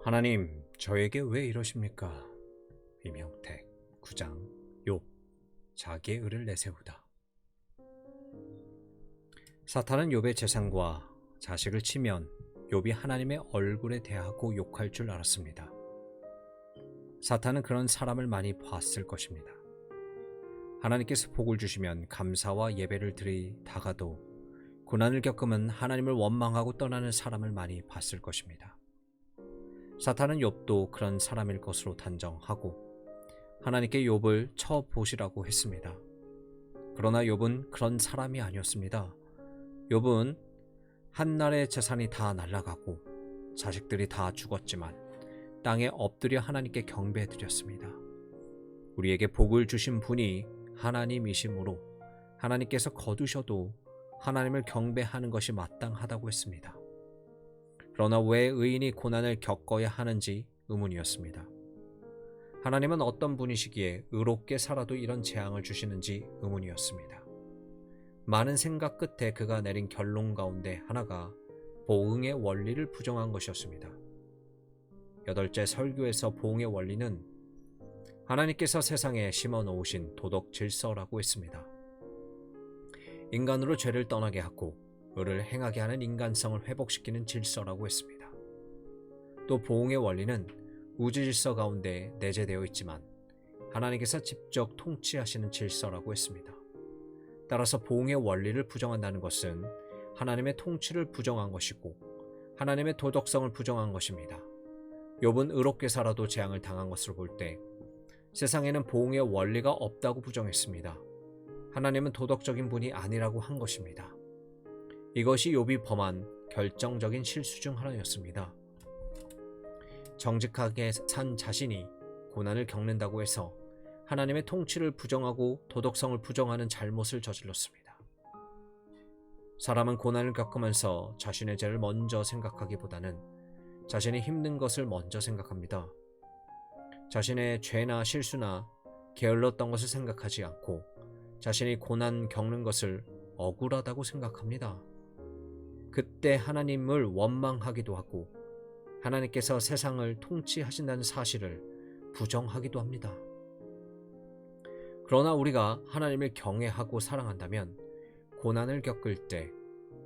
하나님, 저에게 왜 이러십니까? 이명택, 9장, 욥, 자기의 의를 내세우다. 사탄은 욥의 재산과 자식을 치면 욥이 하나님의 얼굴에 대하고 욕할 줄 알았습니다. 사탄은 그런 사람을 많이 봤을 것입니다. 하나님께서 복을 주시면 감사와 예배를 드리다가도 고난을 겪으면 하나님을 원망하고 떠나는 사람을 많이 봤을 것입니다. 사탄은 욥도 그런 사람일 것으로 단정하고 하나님께 욥을 쳐보시라고 했습니다. 그러나 욥은 그런 사람이 아니었습니다. 욥은 한날의 재산이 다 날아가고 자식들이 다 죽었지만 땅에 엎드려 하나님께 경배드렸습니다. 우리에게 복을 주신 분이 하나님이시므로 하나님께서 거두셔도 하나님을 경배하는 것이 마땅하다고 했습니다. 그러나 왜 의인이 고난을 겪어야 하는지 의문이었습니다. 하나님은 어떤 분이시기에 의롭게 살아도 이런 재앙을 주시는지 의문이었습니다. 많은 생각 끝에 그가 내린 결론 가운데 하나가 보응의 원리를 부정한 것이었습니다. 8째 설교에서 보응의 원리는 하나님께서 세상에 심어놓으신 도덕 질서라고 했습니다. 인간으로 죄를 떠나게 하고 의를 행하게 하는 인간성을 회복시키는 질서라고 했습니다. 또 보응의 원리는 우주 질서 가운데 내재되어 있지만 하나님께서 직접 통치하시는 질서라고 했습니다. 따라서 보응의 원리를 부정한다는 것은 하나님의 통치를 부정한 것이고 하나님의 도덕성을 부정한 것입니다. 욥은 의롭게 살아도 재앙을 당한 것으로 볼 때 세상에는 보응의 원리가 없다고 부정했습니다. 하나님은 도덕적인 분이 아니라고 한 것입니다. 이것이 욥이 범한 결정적인 실수 중 하나였습니다. 정직하게 산 자신이 고난을 겪는다고 해서 하나님의 통치를 부정하고 도덕성을 부정하는 잘못을 저질렀습니다. 사람은 고난을 겪으면서 자신의 죄를 먼저 생각하기보다는 자신이 힘든 것을 먼저 생각합니다. 자신의 죄나 실수나 게을렀던 것을 생각하지 않고 자신이 고난 겪는 것을 억울하다고 생각합니다. 그때 하나님을 원망하기도 하고 하나님께서 세상을 통치하신다는 사실을 부정하기도 합니다. 그러나 우리가 하나님을 경외하고 사랑한다면 고난을 겪을 때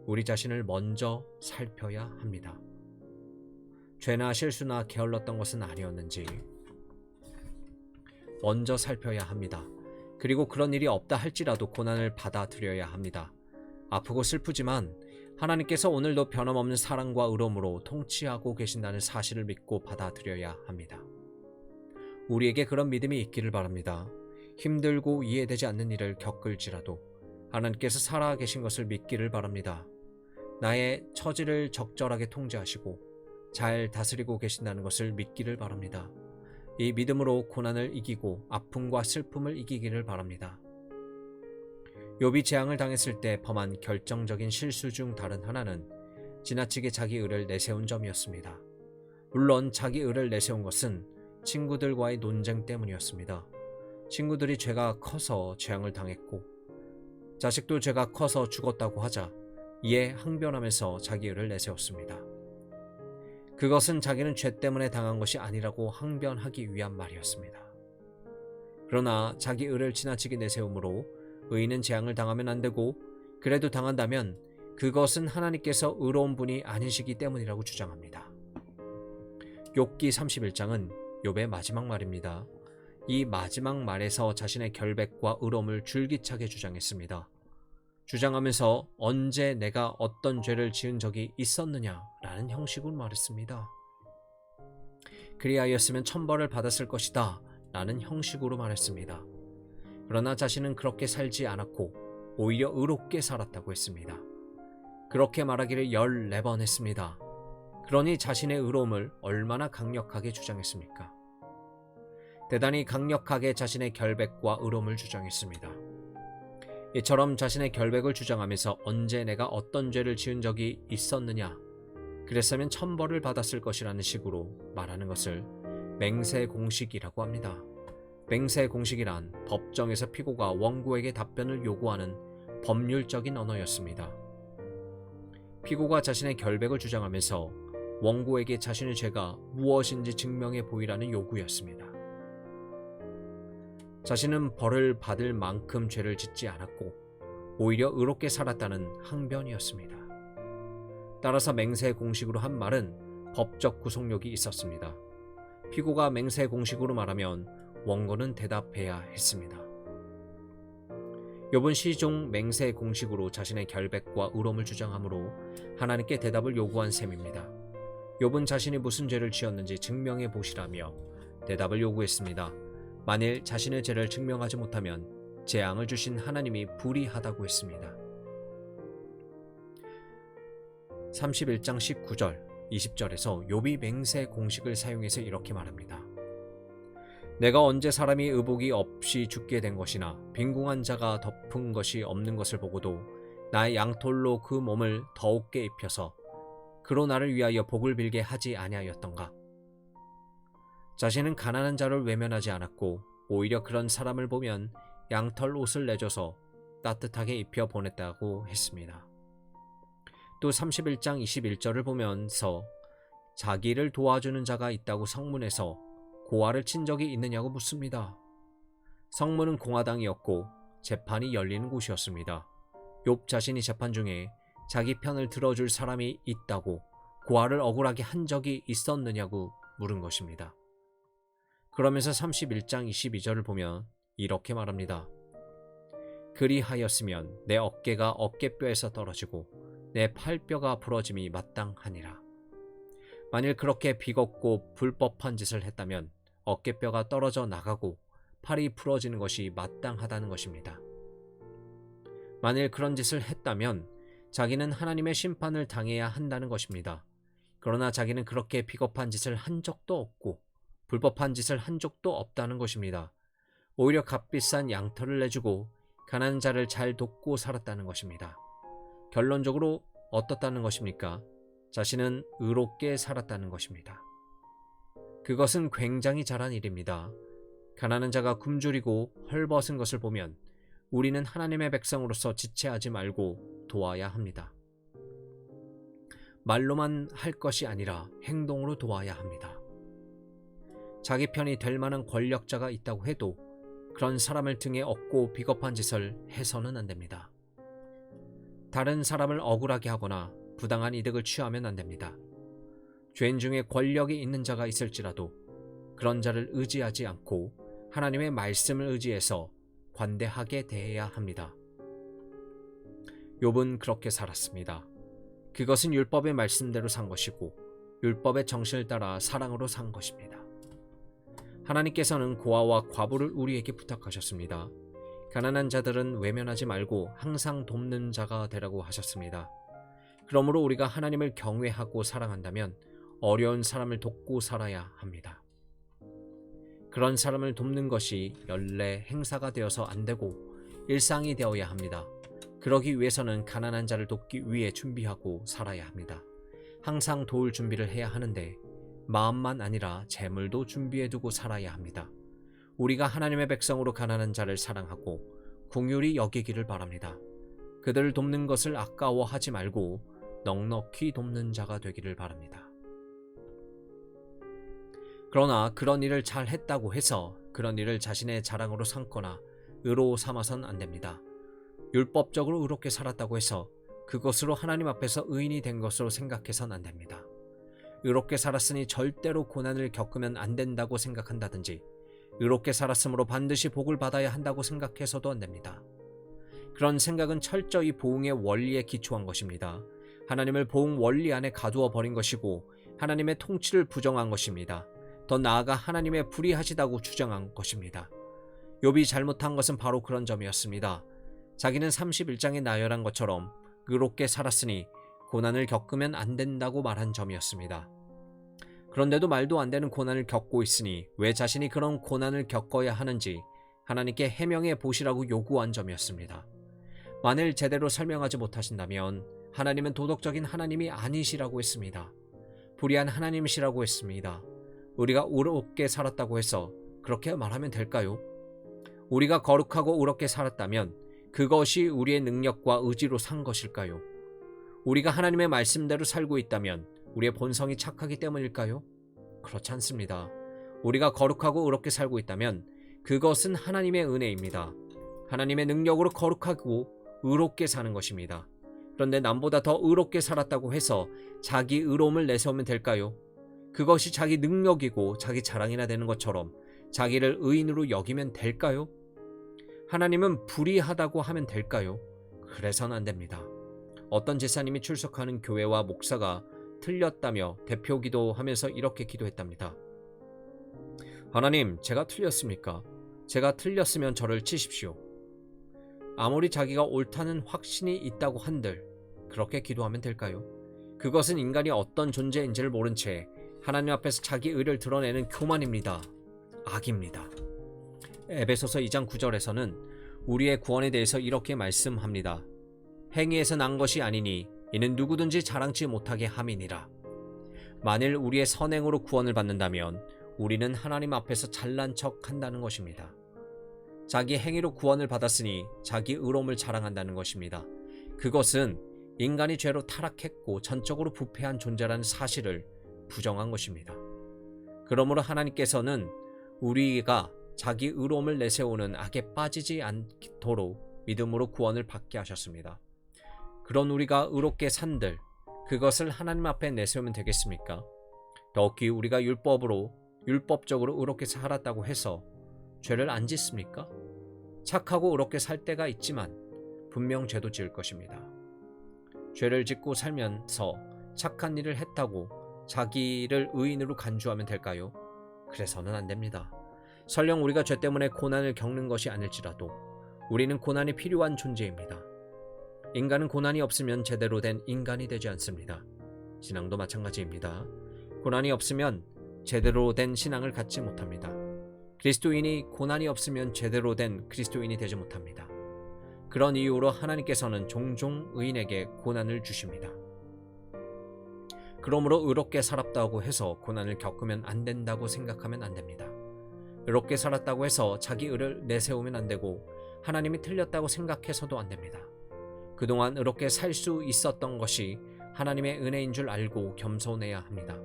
우리 자신을 먼저 살펴야 합니다. 죄나 실수나 게을렀던 것은 아니었는지 먼저 살펴야 합니다. 그리고 그런 일이 없다 할지라도 고난을 받아들여야 합니다. 아프고 슬프지만 하나님께서 오늘도 변함없는 사랑과 의로움으로 통치하고 계신다는 사실을 믿고 받아들여야 합니다. 우리에게 그런 믿음이 있기를 바랍니다. 힘들고 이해되지 않는 일을 겪을지라도 하나님께서 살아계신 것을 믿기를 바랍니다. 나의 처지를 적절하게 통제하시고 잘 다스리고 계신다는 것을 믿기를 바랍니다. 이 믿음으로 고난을 이기고 아픔과 슬픔을 이기기를 바랍니다. 욥이 재앙을 당했을 때 범한 결정적인 실수 중 다른 하나는 지나치게 자기 의를 내세운 점이었습니다. 물론 자기 의를 내세운 것은 친구들과의 논쟁 때문이었습니다. 친구들이 죄가 커서 재앙을 당했고 자식도 죄가 커서 죽었다고 하자 이에 항변하면서 자기 의를 내세웠습니다. 그것은 자기는 죄 때문에 당한 것이 아니라고 항변하기 위한 말이었습니다. 그러나 자기 의를 지나치게 내세움으로 의인은 재앙을 당하면 안 되고 그래도 당한다면 그것은 하나님께서 의로운 분이 아니시기 때문이라고 주장합니다. 욥기 31장은 욥의 마지막 말입니다. 이 마지막 말에서 자신의 결백과 의로움을 줄기차게 주장했습니다. 주장하면서 언제 내가 어떤 죄를 지은 적이 있었느냐라는 형식으로 말했습니다. 그리하였으면 천벌을 받았을 것이다 라는 형식으로 말했습니다. 그러나 자신은 그렇게 살지 않았고 오히려 의롭게 살았다고 했습니다. 그렇게 말하기를 14번 했습니다. 그러니 자신의 의로움을 얼마나 강력하게 주장했습니까? 대단히 강력하게 자신의 결백과 의로움을 주장했습니다. 이처럼 자신의 결백을 주장하면서 언제 내가 어떤 죄를 지은 적이 있었느냐, 그랬으면 천벌을 받았을 것이라는 식으로 말하는 것을 맹세 공식이라고 합니다. 맹세 공식이란 법정에서 피고가 원고에게 답변을 요구하는 법률적인 언어였습니다. 피고가 자신의 결백을 주장하면서 원고에게 자신의 죄가 무엇인지 증명해 보이라는 요구였습니다. 자신은 벌을 받을 만큼 죄를 짓지 않았고 오히려 의롭게 살았다는 항변이었습니다. 따라서 맹세 공식으로 한 말은 법적 구속력이 있었습니다. 피고가 맹세 공식으로 말하면 원고는 대답해야 했습니다. 욥은 시종 맹세 공식으로 자신의 결백과 의로움을 주장하므로 하나님께 대답을 요구한 셈입니다. 욥은 자신이 무슨 죄를 지었는지 증명해 보시라며 대답을 요구했습니다. 만일 자신의 죄를 증명하지 못하면 재앙을 주신 하나님이 불의하다고 했습니다. 31장 19절, 20절에서 욥이 맹세 공식을 사용해서 이렇게 말합니다. 내가 언제 사람이 의복이 없이 죽게 된 것이나 빈궁한 자가 덮은 것이 없는 것을 보고도 나의 양털로 그 몸을 더욱게 입혀서 그로 나를 위하여 복을 빌게 하지 아니하였던가. 자신은 가난한 자를 외면하지 않았고 오히려 그런 사람을 보면 양털 옷을 내줘서 따뜻하게 입혀 보냈다고 했습니다. 또 31장 21절을 보면서 자기를 도와주는 자가 있다고 성문에서 고아를 친 적이 있느냐고 묻습니다. 성문은 공화당이었고 재판이 열리는 곳이었습니다. 욥 자신이 재판 중에 자기 편을 들어줄 사람이 있다고 고아를 억울하게 한 적이 있었느냐고 물은 것입니다. 그러면서 31장 22절을 보면 이렇게 말합니다. 그리하였으면 내 어깨가 어깨뼈에서 떨어지고 내 팔뼈가 부러짐이 마땅하니라. 만일 그렇게 비겁고 불법한 짓을 했다면 어깨뼈가 떨어져 나가고 팔이 부러지는 것이 마땅하다는 것입니다. 만일 그런 짓을 했다면 자기는 하나님의 심판을 당해야 한다는 것입니다. 그러나 자기는 그렇게 비겁한 짓을 한 적도 없고 불법한 짓을 한 적도 없다는 것입니다. 오히려 값비싼 양털을 내주고 가난한 자를 잘 돕고 살았다는 것입니다. 결론적으로 어떻다는 것입니까? 자신은 의롭게 살았다는 것입니다. 그것은 굉장히 잘한 일입니다. 가난한 자가 굶주리고 헐벗은 것을 보면 우리는 하나님의 백성으로서 지체하지 말고 도와야 합니다. 말로만 할 것이 아니라 행동으로 도와야 합니다. 자기 편이 될 만한 권력자가 있다고 해도 그런 사람을 등에 업고 비겁한 짓을 해서는 안 됩니다. 다른 사람을 억울하게 하거나 부당한 이득을 취하면 안 됩니다. 죄인 중에 권력이 있는 자가 있을지라도 그런 자를 의지하지 않고 하나님의 말씀을 의지해서 관대하게 대해야 합니다. 욥은 그렇게 살았습니다. 그것은 율법의 말씀대로 산 것이고 율법의 정신을 따라 사랑으로 산 것입니다. 하나님께서는 고아와 과부를 우리에게 부탁하셨습니다. 가난한 자들은 외면하지 말고 항상 돕는 자가 되라고 하셨습니다. 그러므로 우리가 하나님을 경외하고 사랑한다면 어려운 사람을 돕고 살아야 합니다. 그런 사람을 돕는 것이 연례 행사가 되어서 안 되고 일상이 되어야 합니다. 그러기 위해서는 가난한 자를 돕기 위해 준비하고 살아야 합니다. 항상 도울 준비를 해야 하는데 마음만 아니라 재물도 준비해두고 살아야 합니다. 우리가 하나님의 백성으로 가난한 자를 사랑하고 긍휼히 여기기를 바랍니다. 그들을 돕는 것을 아까워하지 말고 넉넉히 돕는 자가 되기를 바랍니다. 그러나 그런 일을 잘 했다고 해서 그런 일을 자신의 자랑으로 삼거나 의로 삼아선 안 됩니다. 율법적으로 의롭게 살았다고 해서 그것으로 하나님 앞에서 의인이 된 것으로 생각해선 안 됩니다. 의롭게 살았으니 절대로 고난을 겪으면 안 된다고 생각한다든지 의롭게 살았으므로 반드시 복을 받아야 한다고 생각해서도 안 됩니다. 그런 생각은 철저히 보응의 원리에 기초한 것입니다. 하나님을 보응 원리 안에 가두어 버린 것이고 하나님의 통치를 부정한 것입니다. 더 나아가 하나님의 불의하시다고 주장한 것입니다. 욥이 잘못한 것은 바로 그런 점이었습니다. 자기는 31장에 나열한 것처럼 의롭게 살았으니 고난을 겪으면 안 된다고 말한 점이었습니다. 그런데도 말도 안 되는 고난을 겪고 있으니 왜 자신이 그런 고난을 겪어야 하는지 하나님께 해명해 보시라고 요구한 점이었습니다. 만일 제대로 설명하지 못하신다면 하나님은 도덕적인 하나님이 아니시라고 했습니다. 불의한 하나님이시라고 했습니다. 우리가 의롭게 살았다고 해서 그렇게 말하면 될까요? 우리가 거룩하고 의롭게 살았다면 그것이 우리의 능력과 의지로 산 것일까요? 우리가 하나님의 말씀대로 살고 있다면 우리의 본성이 착하기 때문일까요? 그렇지 않습니다. 우리가 거룩하고 의롭게 살고 있다면 그것은 하나님의 은혜입니다. 하나님의 능력으로 거룩하고 의롭게 사는 것입니다. 그런데 남보다 더 의롭게 살았다고 해서 자기 의로움을 내세우면 될까요? 그것이 자기 능력이고 자기 자랑이나 되는 것처럼 자기를 의인으로 여기면 될까요? 하나님은 불의하다고 하면 될까요? 그래서는 안 됩니다. 어떤 제사님이 출석하는 교회와 목사가 틀렸다며 대표 기도하면서 이렇게 기도했답니다. 하나님, 제가 틀렸습니까? 제가 틀렸으면 저를 치십시오. 아무리 자기가 옳다는 확신이 있다고 한들 그렇게 기도하면 될까요? 그것은 인간이 어떤 존재인지를 모른 채 하나님 앞에서 자기 의를 드러내는 교만입니다. 악입니다. 에베소서 2장 9절에서는 우리의 구원에 대해서 이렇게 말씀합니다. 행위에서 난 것이 아니니 이는 누구든지 자랑치 못하게 함이니라. 만일 우리의 선행으로 구원을 받는다면 우리는 하나님 앞에서 잘난 척 한다는 것입니다. 자기 행위로 구원을 받았으니 자기 의로움을 자랑한다는 것입니다. 그것은 인간이 죄로 타락했고 전적으로 부패한 존재라는 사실을 부정한 것입니다. 그러므로 하나님께서는 우리가 자기 의로움을 내세우는 악에 빠지지 않도록 믿음으로 구원을 받게 하셨습니다. 그런 우리가 의롭게 산들 그것을 하나님 앞에 내세우면 되겠습니까? 더욱이 우리가 율법적으로 의롭게 살았다고 해서 죄를 안 짓습니까? 착하고 의롭게 살 때가 있지만 분명 죄도 지을 것입니다. 죄를 짓고 살면서 착한 일을 했다고 자기를 의인으로 간주하면 될까요? 그래서는 안 됩니다. 설령 우리가 죄 때문에 고난을 겪는 것이 아닐지라도 우리는 고난이 필요한 존재입니다. 인간은 고난이 없으면 제대로 된 인간이 되지 않습니다. 신앙도 마찬가지입니다. 고난이 없으면 제대로 된 신앙을 갖지 못합니다. 그리스도인이 고난이 없으면 제대로 된 그리스도인이 되지 못합니다. 그런 이유로 하나님께서는 종종 의인에게 고난을 주십니다. 그러므로 의롭게 살았다고 해서 고난을 겪으면 안 된다고 생각하면 안 됩니다. 의롭게 살았다고 해서 자기 의를 내세우면 안 되고 하나님이 틀렸다고 생각해서도 안 됩니다. 그동안 의롭게 살 수 있었던 것이 하나님의 은혜인 줄 알고 겸손해야 합니다.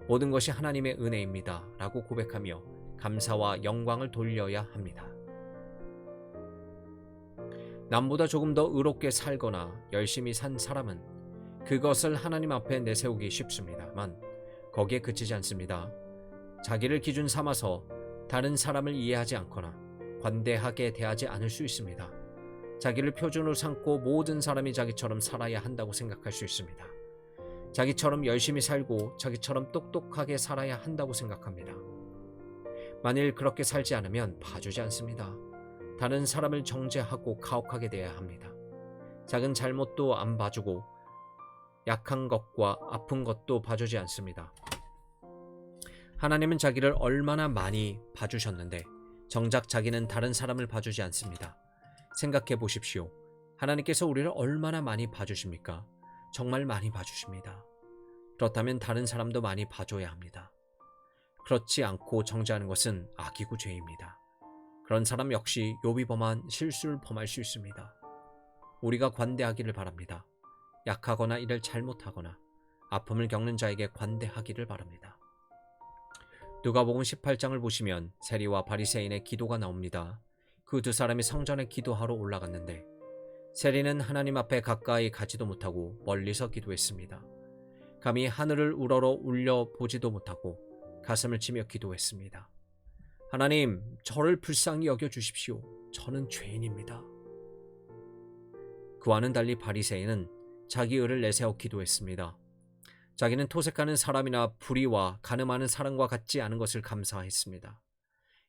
모든 것이 하나님의 은혜입니다 라고 고백하며 감사와 영광을 돌려야 합니다. 남보다 조금 더 의롭게 살거나 열심히 산 사람은 그것을 하나님 앞에 내세우기 쉽습니다만 거기에 그치지 않습니다. 자기를 기준 삼아서 다른 사람을 이해하지 않거나 관대하게 대하지 않을 수 있습니다. 자기를 표준으로 삼고 모든 사람이 자기처럼 살아야 한다고 생각할 수 있습니다. 자기처럼 열심히 살고 자기처럼 똑똑하게 살아야 한다고 생각합니다. 만일 그렇게 살지 않으면 봐주지 않습니다. 다른 사람을 정죄하고 가혹하게 대해야 합니다. 작은 잘못도 안 봐주고 약한 것과 아픈 것도 봐주지 않습니다. 하나님은 자기를 얼마나 많이 봐주셨는데 정작 자기는 다른 사람을 봐주지 않습니다. 생각해 보십시오. 하나님께서 우리를 얼마나 많이 봐주십니까? 정말 많이 봐주십니다. 그렇다면 다른 사람도 많이 봐줘야 합니다. 그렇지 않고 정죄하는 것은 악이고 죄입니다. 그런 사람 역시 욥이 범한 실수를 범할 수 있습니다. 우리가 관대하기를 바랍니다. 약하거나 일을 잘못하거나 아픔을 겪는 자에게 관대하기를 바랍니다. 누가복음 18장을 보시면 세리와 바리새인의 기도가 나옵니다. 그 두 사람이 성전에 기도하러 올라갔는데 세리는 하나님 앞에 가까이 가지도 못하고 멀리서 기도했습니다. 감히 하늘을 우러러 울려보지도 못하고 가슴을 치며 기도했습니다. 하나님, 저를 불쌍히 여겨주십시오. 저는 죄인입니다. 그와는 달리 바리새인은 자기 의를 내세워 기도했습니다. 자기는 토색하는 사람이나 불의와 간음하는 사람과 같지 않은 것을 감사했습니다.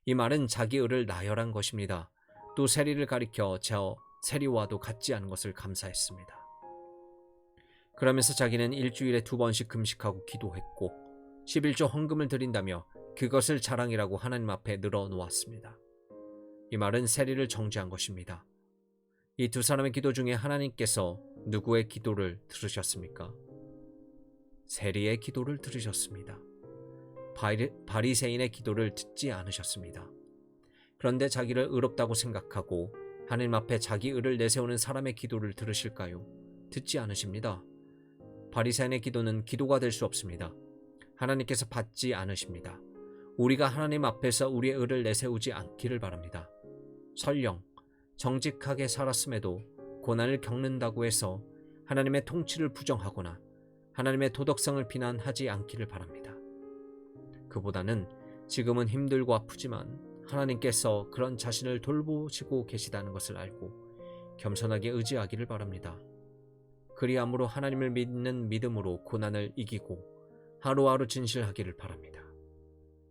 이 말은 자기 의를 나열한 것입니다. 또 세리를 가리켜 저 세리와도 같지 않은 것을 감사했습니다. 그러면서 자기는 일주일에 2번씩 금식하고 기도했고 11조 헌금을 드린다며 그것을 자랑이라고 하나님 앞에 늘어놓았습니다. 이 말은 세리를 정죄한 것입니다. 이 두 사람의 기도 중에 하나님께서 누구의 기도를 들으셨습니까? 세리의 기도를 들으셨습니다. 바리새인의 기도를 듣지 않으셨습니다. 그런데 자기를 의롭다고 생각하고 하나님 앞에 자기 의를 내세우는 사람의 기도를 들으실까요? 듣지 않으십니다. 바리새인의 기도는 기도가 될 수 없습니다. 하나님께서 받지 않으십니다. 우리가 하나님 앞에서 우리의 의를 내세우지 않기를 바랍니다. 설령 정직하게 살았음에도 고난을 겪는다고 해서 하나님의 통치를 부정하거나 하나님의 도덕성을 비난하지 않기를 바랍니다. 그보다는 지금은 힘들고 아프지만 하나님께서 그런 자신을 돌보시고 계시다는 것을 알고 겸손하게 의지하기를 바랍니다. 그리함으로 하나님을 믿는 믿음으로 고난을 이기고 하루하루 진실하기를 바랍니다.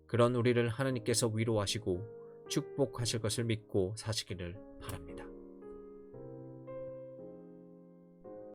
그런 우리를 하나님께서 위로하시고 축복하실 것을 믿고 사시기를 바랍니다.